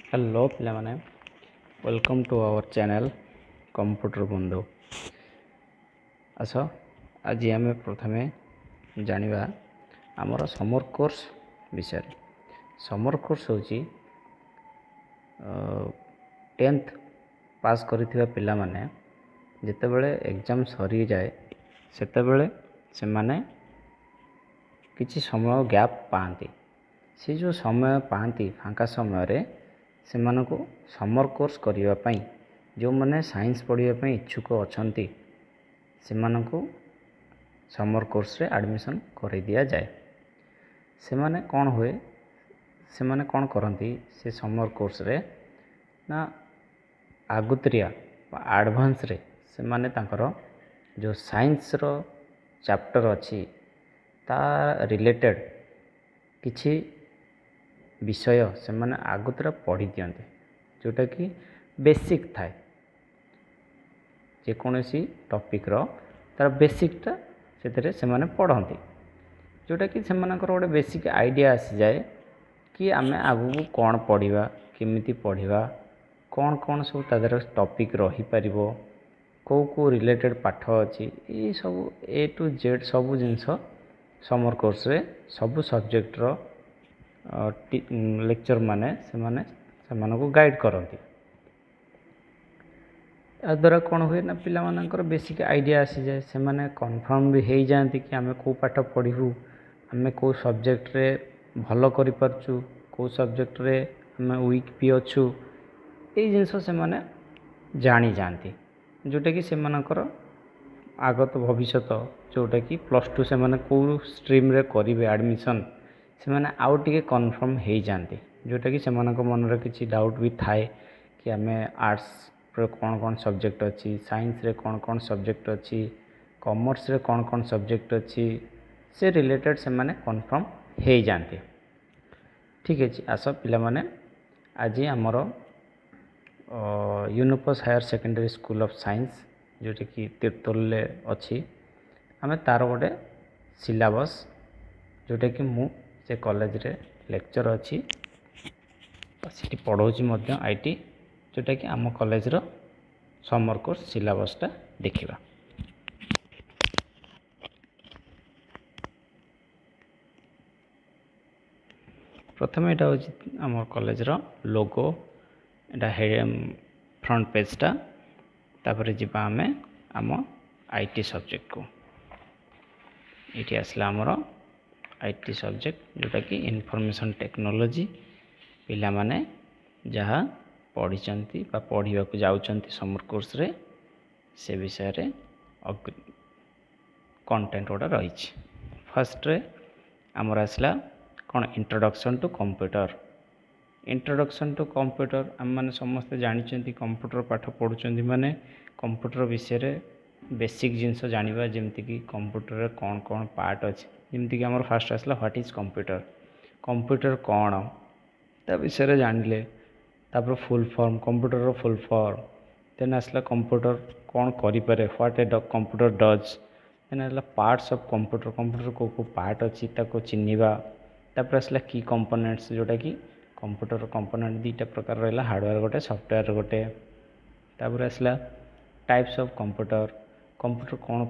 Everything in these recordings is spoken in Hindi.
हेलो पिलामाने welcome to our channel computer Bandhu आस आज आम प्रथमे जानिबा आमर समर कोर्स विषय। समर कोर्स होची 10th पास करिथिबा पिला माने जेतेबेले एग्जाम सरी जाए सेतेबेले से माने किछि समय गैप पाती। से जो समय पाती फांका समय रे से मानको समर कोर्स करिवा पई जो माने साइंस पढ़िया पई इच्छुक अछंती से मानको समर कोर्स रे एडमिशन करि दिया जाए। से माने कोन होए से माने कोन करंती से समर कोर्स रे ना आगुत्रिया एडवांस रे से माने तांकर जो साइंस रो चैप्टर अछि ता रिलेटेड किछि विषय से माने आगुतरा पढ़ी दियंते जोटा कि बेसिक थाए जेकोसी टॉपिक रो तार बेसिकटा से से माने पढ़ती जोटा कि से मानकर गोटे बेसिक आइडिया आसी जाए कि आमे आगु कौन पढ़ा केमिति पढ़ा कौन कौन सब तादर टॉपिक रही पारिबो को रिलेटेड पाठ अच्छी ये सब ए टू जेड सब जिनस समर कोर्स रे सब सब्जेक्ट रो लेक्चर माने से मानको गाइड करती। या द्वारा कौन हुए ना पिला मानकर बेसिक आइडिया आसी जाए से माने कन्फर्म भी हो जाती कि आमे को पाठ पढ़ू आमे को सब्जेक्ट रे भल करि परचु को सब्जेक्ट रे आमे वीक भी अच्छु ये जिनस से माने जानी जाती जोटा कि से मानकर आगत भविष्यत जोटा कि +2 से माने को स्ट्रीम रे करिवे एडमिशन से माने आउ टिके कन्फर्म हो जाती जोटा कि से मानक मन रे किछि डाउट भी थाए कि आमे आर्ट्स रे कौन कौन सब्जेक्ट अच्छी साइंस रे कौन कौन सब्जेक्ट अच्छी कॉमर्स रे कौन कौन सब्जेक्ट अच्छी से रिलेटेड से माने कन्फर्म हो जाती। ठीक है आस पिला माने आज आमर यूनिपस higher secondary school of science जोटा कि तीर्तोल अच्छी आमे तार गोटे सिलेबस जोटा कि मु से कॉलेज रे लेक्चर अच्छी सीटी पढ़ाऊँ मध्य आईटी जोटा कि आम कॉलेज रो समर कोर्स सिलेबसटा देखिबा। प्रथम एटा हो आम कॉलेज रो लोगो एटा फ्रंट पेजटा तापर जिबा आमे आम आईटी सब्जेक्ट को ये आसला आमर आईटी सब्जेक्ट जोटा कि इनफॉरमेशन टेक्नोलॉजी पिला माने जहाँ पढ़ी पढ़ा को जाउचंती समर कोर्स रे से विषय रे कंटेंट गोटा रही। फर्स्ट रे आमर आसला कौन introduction to computer. Introduction to computer आम मैंने समस्ते जानते कंप्यूटर पाठ पढ़ुं माने कंप्यूटर विषय रे बेसिक जिनस जानिबा जेमति कि कंप्यूटर रे कौन कौन पार्ट अच्छे जमती कि आमर फास्ट आसला व्हाट इज कंप्यूटर कंप्यूटर कौन ता विषय रे जानिले तापर फुल फॉर्म कंप्यूटर रो फुल फॉर्म देन आसला कंप्यूटर कौन करि पारे what a computer does then आसला पार्ट्स ऑफ कंप्यूटर कंप्यूटर को पार्ट अच्छी ताको चिन्हिबा तापर आसला की कंपोनेंट्स जोटा कि कंप्यूटर कंपोनेंट दुईटा प्रकार रहा हार्डवेयर गोटे सॉफ्टवेयर गोटे तापर आसला टाइप्स ऑफ कंप्यूटर कंप्यूटर कौन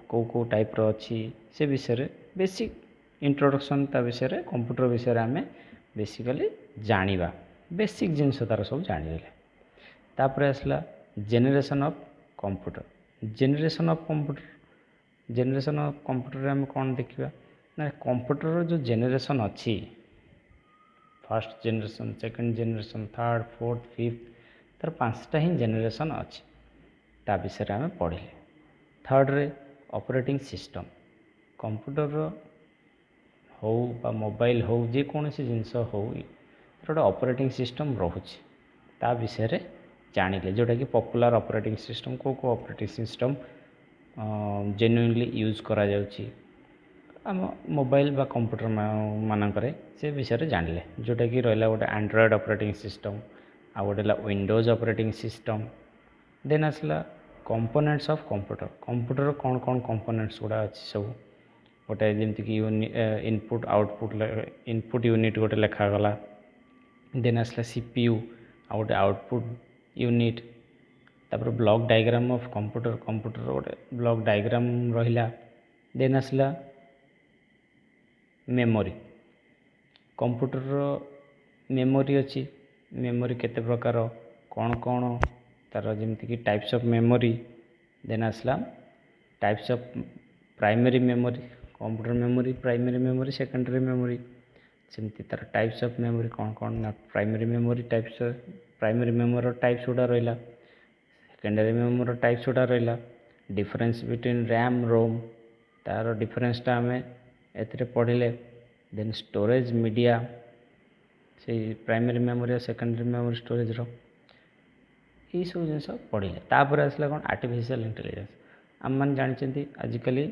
कौ टाइप रो अच्छी से विषय रे बेसिक इंट्रोडक्शन ता विषय रे कंप्यूटर विषय रे आमे बेसिकली जानिबा बेसिक जिनस तार सब जानिले तापर आसला generation of computer generation of computer आम कौन देखा ना कंप्यूटर जो जेनरेशन अच्छी first generation second generation third fourth fifth तार 5टा ही जेनरेशन अच्छी ता विषय आम पढ़े। थर्ड रे ऑपरेटिंग सिस्टम कंप्यूटर हो बा मोबाइल हो जेकोसी जिनस हो गोटे ऑपरेटिंग सिस्टम रोचे ता विषय रे जानिले जोटा कि पॉपुलर ऑपरेटिंग सिस्टम को ऑपरेटिंग सिस्टम जेन्युइनली यूज करा जाउची आम मोबाइल बा कंप्यूटर मानकरे से विषय रे जानिले जोटा कि रहा गोटे एंड्रॉयड ऑपरेटिंग सिस्टम आ गोटे विंडोज ऑपरेटिंग सिस्टम देन आसला कंपोनेंट्स ऑफ कंप्यूटर कंप्यूटर कौन कौन कंपोनेंट्स गुड़ा अच्छी सब गोटे जमीक इनपुट आउटपुट इनपुट यूनिट गोटे लिखागला देन आसला सीपीयू ଆଉ ଗୋଟେ ଆଉଟପୁଟ୍ ୟୁନିଟ୍, ତାପରେ ବ୍ଲକ୍ ଡାଇଗ୍ରାମ୍ ଅଫ୍ କମ୍ପ୍ୟୁଟର ଗୋଟେ ବ୍ଲକ୍ ଡାଇଗ୍ରାମ୍ ରହିଲା। ଦେନ୍ ଆସିଲା ମେମୋରି। କମ୍ପ୍ୟୁଟରର ମେମୋରି ଅଛି, ମେମୋରି କେତେ ପ୍ରକାର, କ'ଣ ତାର ଯେମିତିକି ଟାଇପ୍ସ ଅଫ୍ ମେମୋରି। ଦେନ୍ ଆସିଲା types of primary memory, computer memory, primary memory, secondary memory. ସେମିତି ତାର ଟାଇପ୍ସ ଅଫ୍ ମେମୋରି କ'ଣ ନା ପ୍ରାଇମେରୀ ମେମୋରି ଟାଇପ୍ସ, ପ୍ରାଇମେରୀ ମେମୋରିର ଟାଇପ୍ସ ଗୁଡ଼ା ରହିଲା, ସେକେଣ୍ଡାରୀ ମେମୋରିର ଟାଇପ୍ସ ଗୁଡ଼ା ରହିଲା। ଡିଫରେନ୍ସ ବିଟୱିନ୍ ର୍ୟାମ୍ ରୋମ୍, ତାର ଡିଫରେନ୍ସଟା ଆମେ ଏଥିରେ ପଢ଼ିଲେ। ଦେନ୍ ଷ୍ଟୋରେଜ୍ ମିଡ଼ିଆ, ସେଇ ପ୍ରାଇମେରୀ ମେମୋରି ଆଉ ସେକେଣ୍ଡାରୀ ମେମୋରି ଷ୍ଟୋରେଜ୍ର ଏଇସବୁ ଜିନିଷ ପଢ଼ିଲେ। ତାପରେ ଆସିଲା କ'ଣ ଆର୍ଟିଫିସିଆଲ୍ ଇଣ୍ଟେଲିଜେନ୍ସ। ଆମମାନେ ଜାଣିଛନ୍ତି ଆଜିକାଲି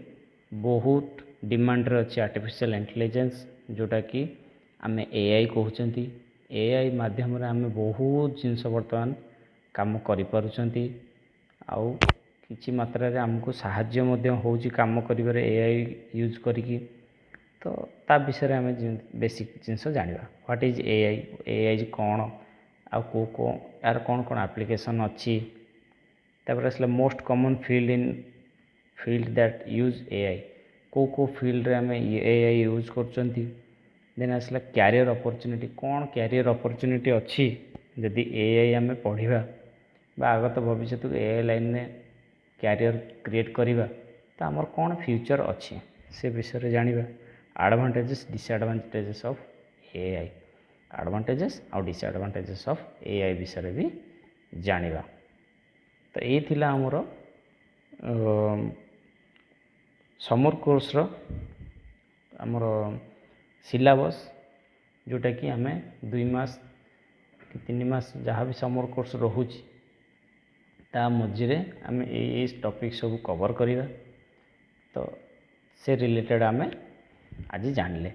ବହୁତ ଡିମାଣ୍ଡରେ ଅଛି ଆର୍ଟିଫିସିଆଲ୍ ଇଣ୍ଟେଲିଜେନ୍ସ, ଯେଉଁଟାକି ଆମେ AI କହୁଛନ୍ତି। AI ମାଧ୍ୟମରେ ଆମେ ବହୁତ ଜିନିଷ ବର୍ତ୍ତମାନ କାମ କରିପାରୁଛନ୍ତି, ଆଉ କିଛି ମାତ୍ରାରେ ଆମକୁ ସାହାଯ୍ୟ ମଧ୍ୟ ହେଉଛି କାମ କରିବାରେ AI ୟୁଜ୍ କରିକି। ତ ତା ବିଷୟରେ ଆମେ ବେସିକ୍ ଜିନିଷ ଜାଣିବା। ହ୍ୱାଟ୍ ଇଜ୍ AI, AI କ'ଣ, ଆଉ କେଉଁ ଏହାର କ'ଣ ଆପ୍ଲିକେସନ୍ ଅଛି। ତାପରେ ଆସିଲା most common field that use AI, କେଉଁ ଫିଲ୍ଡରେ ଆମେ AI ୟୁଜ୍ କରୁଛନ୍ତି। ଦେନ୍ ଆସିଲା କ୍ୟାରିୟର୍ ଅପରଚ୍ୟୁନିଟି, କ'ଣ କ୍ୟାରିୟର୍ ଅପରଚ୍ୟୁନିଟି ଅଛି ଯଦି AI ଆମେ ପଢ଼ିବା ବା ଆଗତ ଭବିଷ୍ୟତକୁ AI ଲାଇନ୍ରେ କ୍ୟାରିୟର୍ କ୍ରିଏଟ୍ କରିବା, ତ ଆମର କ'ଣ ଫ୍ୟୁଚର୍ ଅଛି ସେ ବିଷୟରେ ଜାଣିବା। ଆଡ଼ଭାଣ୍ଟେଜେସ୍ ଡିସଆଡ଼ଭାଣ୍ଟେଜେସ୍ ଅଫ୍ AI, ଆଡ଼ଭାଣ୍ଟେଜେସ୍ ଆଉ ଡିସଆଡ଼ଭାଣ୍ଟେଜେସ୍ ଅଫ୍ AI ବିଷୟରେ ବି ଜାଣିବା। ତ ଏଇ ଥିଲା ଆମର ସମର୍ କୋର୍ସର ଆମର ସିଲାବସ୍, ଯେଉଁଟାକି ଆମେ 2 ମାସ କି 3 ମାସ ଯାହା ବି ସମର୍ କୋର୍ସ ରହୁଛି ତା ମଝିରେ ଆମେ ଏଇ ଟପିକ୍ ସବୁ କଭର୍ କରିବା। ତ ସେ ରିଲେଟେଡ଼୍ ଆମେ ଆଜି ଜାଣିଲେ।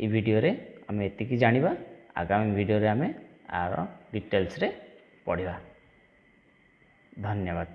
এই ଭିଡ଼ିଓରେ ଆମେ ଏତିକି ଜାଣିବା। ଆଗାମୀ ଭିଡ଼ିଓରେ ଆମେ ଆର ଡିଟେଲ୍ସରେ ପଢ଼ିବା। ଧନ୍ୟବାଦ।